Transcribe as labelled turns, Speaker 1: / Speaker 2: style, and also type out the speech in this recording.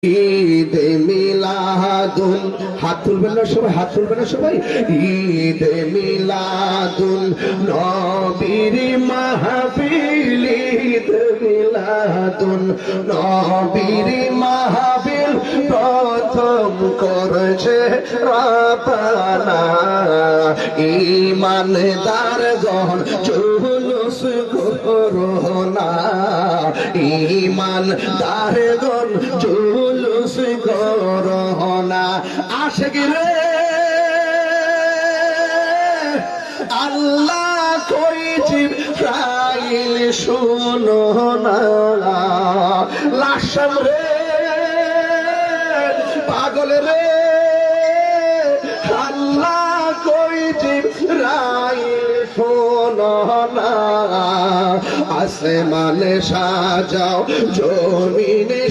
Speaker 1: ঈদে মিলাদুন, হাত তুলবেন না সবাই, হাত তুলবেন না সবাই। ঈদে মিলাদুন নবীর মাহফিল, ঈদে মিলাদুন নবীর মাহফিল প্রথম করেছে রাব্বানা। ঈমানদার গণ জুলুস করোনা, ঈমানদার গণ জুলুস করোনা। আশিক রে আল্লাহ কই জিবরাইল শুনো না, লাশম রে পাগল রে আল্লাহ কই জিবরাইল শোনো না। আসমানে সাজাও জমিনে